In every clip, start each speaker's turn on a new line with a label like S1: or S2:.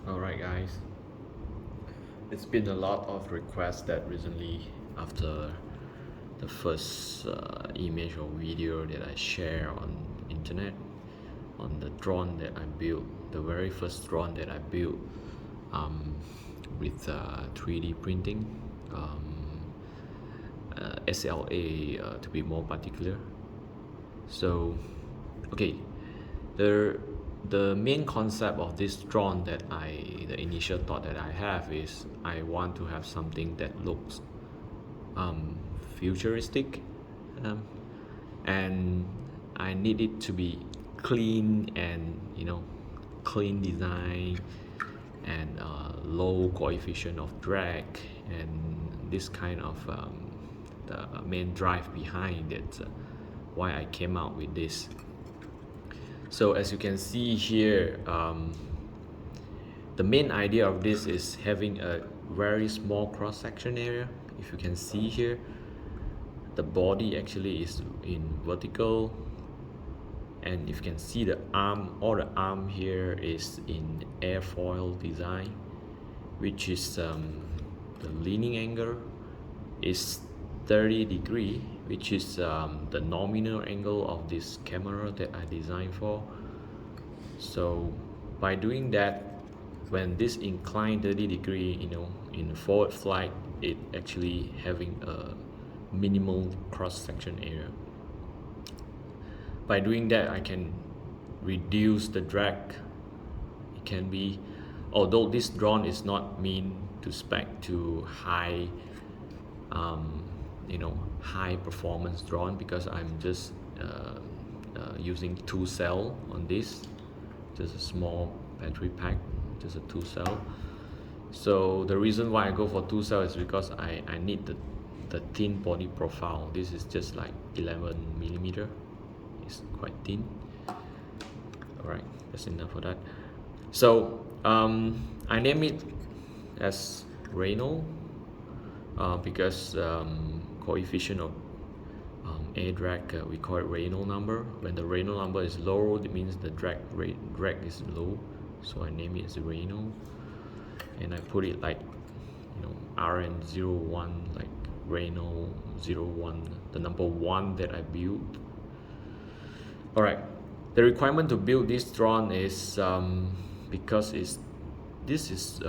S1: Alright guys, it's been a lot of requests that recently after the first image or video that I share on internet on the drone that I built, the very first drone that I built um, with 3D printing, SLA to be more particular. So okay, the the main concept of this drone the initial thought that I have is I want to have something that looks futuristic, um, and I need it to be clean and clean design and low coefficient of drag, and this kind of the main drive behind it, why I came out with this. So as you can see here, the main idea of this is having a very small cross-section area. If you can see here, the body actually is in vertical, and if you can see the arm, all the arm here is in airfoil design, which is the leaning angle is 30 degree, which is the nominal angle of this camera that I designed for. So by doing that, when this inclined 30 degree, in forward flight, it actually having a minimal cross-section area. By doing that, I can reduce the drag. It can be, although this drone is not mean to spec to high high performance drone, because I'm just using 2 cell on this, just a small battery pack, just a 2 cell. So the reason why I go for 2 cell is because I need the thin body profile. This is just like 11 millimeter. It's quite thin. Alright, that's enough for that. So I name it as Reno because coefficient of air drag, we call it Reno number. When the Reno number is low, it means the drag is low, so I name it as Reno, and I put it like RN01, like Reno 01, the number 1 that I built. Alright, the requirement to build this drone is because this is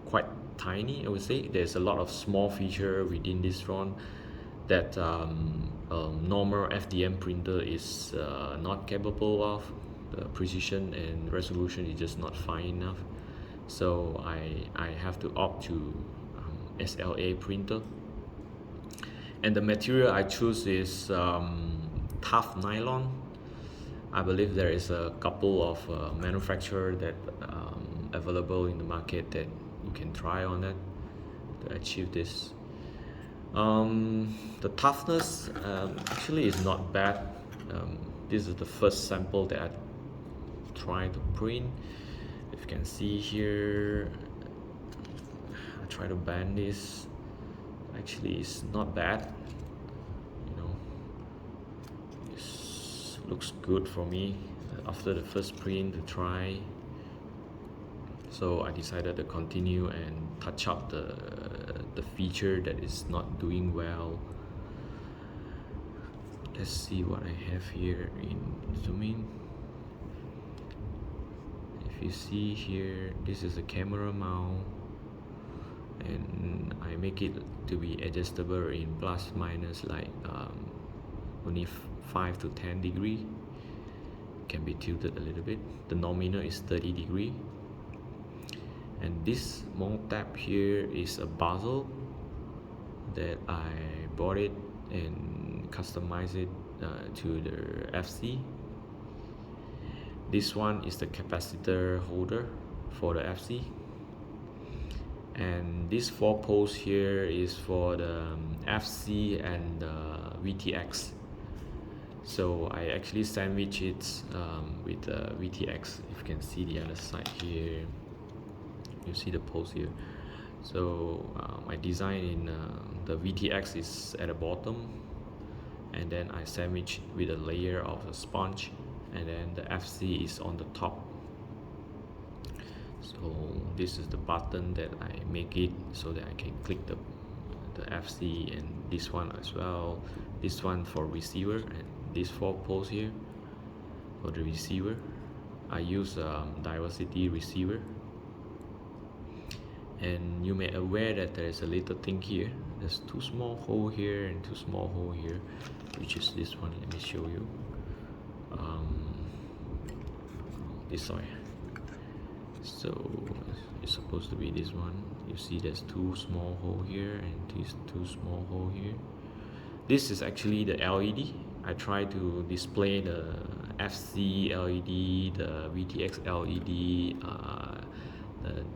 S1: quite tiny, I would say. There's a lot of small feature within this drone that normal FDM printer is not capable of. The precision and resolution is just not fine enough. So I have to opt to SLA printer. And the material I choose is tough nylon. I believe there is a couple of manufacturers that available in the market that you can try on it to achieve this. The toughness actually is not bad. This is the first sample that I tried to print. If you can see here, I try to bend this. Actually, it's not bad. This looks good for me after the first print to try. So I decided to continue and touch up the feature that is not doing well. Let's see what I have here in zoom in. If you see here, this is a camera mount, and I make it to be adjustable in plus minus like only 5 to 10 degree. Can be tilted a little bit. The nominal is 30 degree. And this mount tab here is a bezel that I bought it and customized it to the FC. This one is the capacitor holder for the FC, and this 4 posts here is for the FC and the VTX. So I actually sandwich it with the VTX. If you can see the other side here, you see the post here. So my design in the VTX is at the bottom, and then I sandwich with a layer of a sponge, and then the FC is on the top. So this is the button that I make it so that I can click the FC, and this one as well, this one for receiver, and these 4 poles here for the receiver. I use diversity receiver, and you may aware that there is a little thing here. There's 2 small hole here and 2 small hole here, which is this one. Let me show you. This side. So it's supposed to be this one. You see there's 2 small hole here and these 2 small hole here. This is actually the LED. I try to display the FC LED, the VTX LED,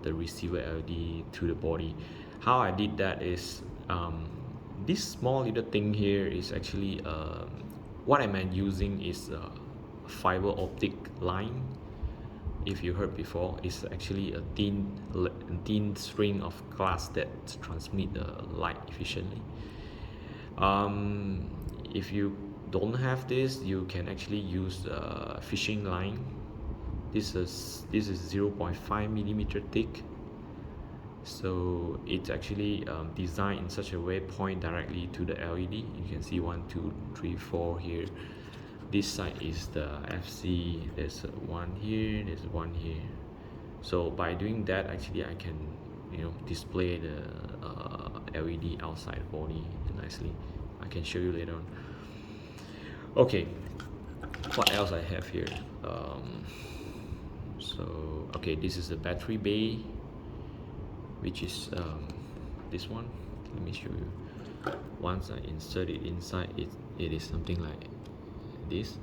S1: the receiver LED to the body. How I did that is this small little thing here is actually what I'm using is fiber optic line. If you heard before, it's actually a thin string of glass that transmit the light efficiently. If you don't have this, you can actually use fishing line. This is 0.5 millimeter thick, so it's actually designed in such a way point directly to the LED. You can see 1, 2, 3, 4 here. This side is the FC. There's one here, there's one here. So by doing that, actually I can display the LED outside the body nicely. I can show you later on. Okay, what else I have here? So okay, this is the battery bay, which is this one. Let me show you. Once I insert it inside, it is something like this,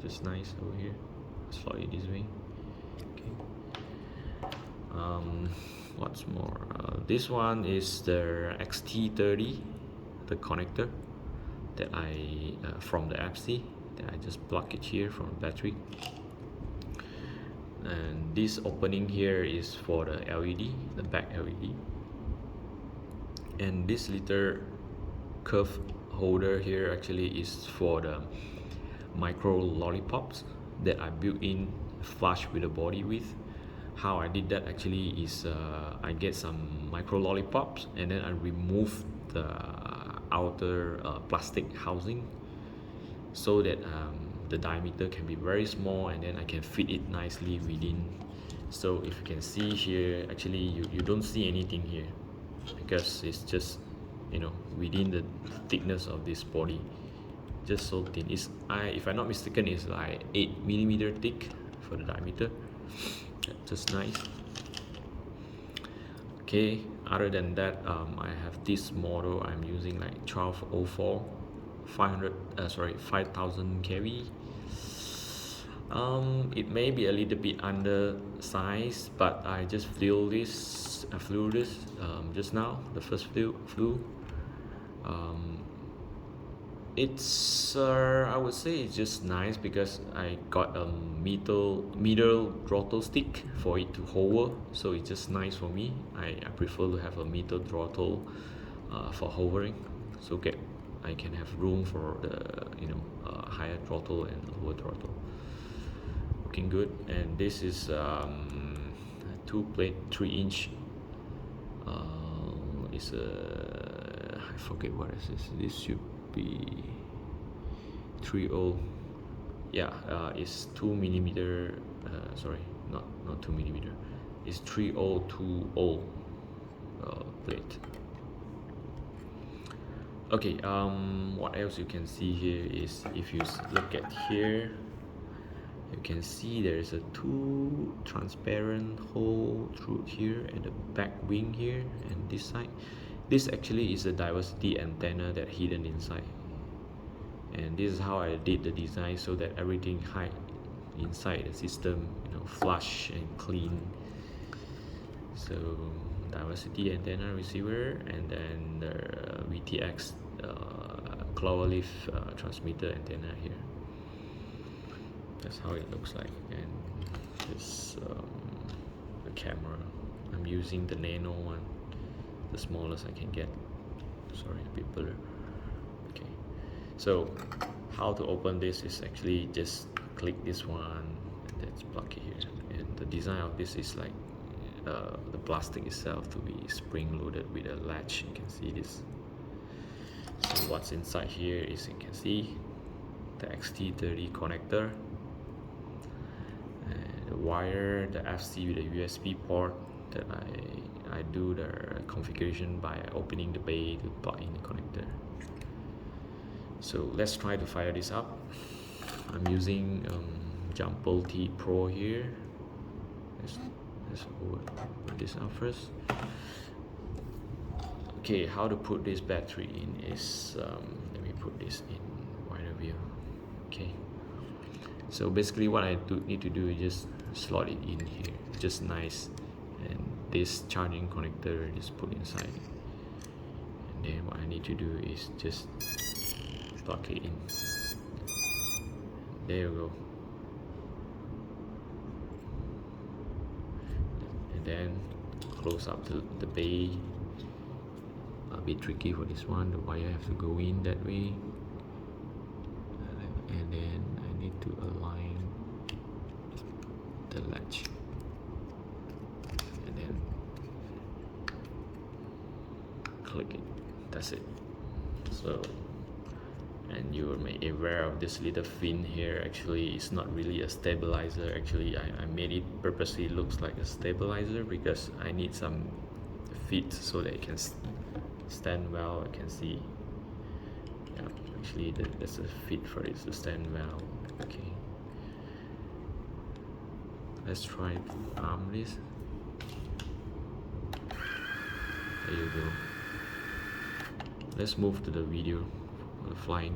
S1: just nice over here. Slide it this way. Okay. What's more, this one is the XT30, the connector that I from the FC that I just plug it here from the battery, and this opening here is for the LED, the back LED, and this little curve holder here actually is for the micro lollipops that I built in flush with the body with. How I did that actually is I get some micro lollipops and then I remove the outer plastic housing so that the diameter can be very small, and then I can fit it nicely within. So if you can see here, actually you don't see anything here because it's just within the thickness of this body, just so thin. If I'm not mistaken, it's like 8 millimeter thick for the diameter. Just nice. Okay, other than that, I have this model. I'm using like 1204 5000 kV. It may be a little bit undersized, but I just flew this just now, the first flew. It's I would say it's just nice because I got a middle throttle stick for it to hover, so it's just nice for me. I prefer to have a middle throttle for hovering, so I can have room for the higher throttle and lower throttle. Looking good. And this is 2-plate 3-inch. It's I forget what is this. This should be 30. Yeah, it's 2 millimeter. Sorry, not 2 millimeter. It's 3020 plate. Okay. What else you can see here is, if you look at here, you can see there is a 2 transparent hole through here and the back wing here and this side. This actually is a diversity antenna that hidden inside, and this is how I did the design so that everything hide inside the system, flush and clean. So diversity antenna receiver, and then the VTX cloverleaf transmitter antenna here. That's how it looks like. And this the camera, I'm using the nano one, the smallest I can get. Sorry, a bit blurry. Okay, so how to open this is actually just click this one and then plug it here. And the design of this is like the plastic itself to be spring loaded with a latch. You can see this. So what's inside here is, you can see the XT30 connector, and the wire, the FC with a USB port that I do the configuration by opening the bay to plug in the connector. So let's try to fire this up. I'm using Jumble T Pro here. Let's put this out first. Okay, how to put this battery in is, let me put this in wider view. Okay, so basically what I need to do is just slot it in here, just nice, and this charging connector is put inside, and then what I need to do is just plug it in. There you go. And then close up the bay. A bit tricky for this one, the wire have to go in that way, and then I need to align the latch, and then click it. That's it. So, and you may be aware of this little fin here. Actually, it's not really a stabilizer. Actually, I made it purposely looks like a stabilizer because I need some feet so that it can stand well. I can see, yeah, actually there's a fit for it to stand well. Okay, let's try to arm this. There you go. Let's move to the video of the flying.